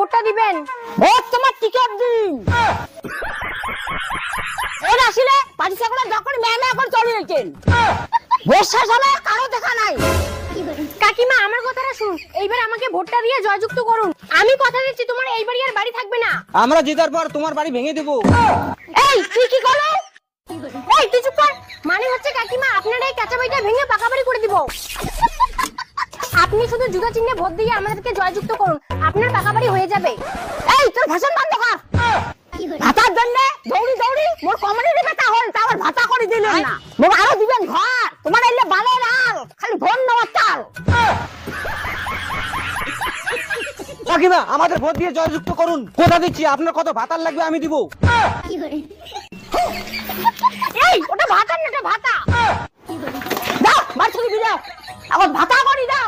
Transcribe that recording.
ভোটটা দিবেন? ভোট তোমার টিকিট দিন। ওর আসলে পারিসাগুলো যখন ম্যামে এখন চলে গেছেন, বর্ষা হলে কারো দেখা নাই। কাকিমা আমার কথাটা শুন, এইবার আমাকে ভোটটা দিয়ে জয়যুক্ত করুন। আমি কথা দিচ্ছি তোমার এইবারই আর বাড়ি থাকবে না। আমরা জেতার পর তোমার বাড়ি ভেঙে দেবো। এই তুই কি করলো? এই তুই চুপ কর। মানে হচ্ছে কাকিমা আপনার এই কাঁচা বাড়িটা ভেঙে পাকা বাড়ি করে দিব। আপনি শুধু জুতা চিহ্নে ভোট দিয়ে আমাদেরকে জয়যুক্ত করুন, আপনার পাকা বাড়ি হয়ে যাবে। এই তোর ভাষণ বন্ধ কর। ভাতার জন্য দৌড়ি দৌড়ি মোর কমিউনিটি ব্যথা হল, তা আবার ভাতা করে দিলেন না। মোর আরো দিবেন ঘর, তোমার এলে বালে লাল, খালি ধন্যবাদ চাল। কাকিমা আমাদের ভোট দিয়ে জয়যুক্ত করুন। কথা দিচ্ছি আপনার কত ভাতার লাগবে আমি দিব। এই ওটা ভাতা না, এটা ভাতা। দাও বাড়ি ছুটি দাও, এখন ভাতা করি দাও।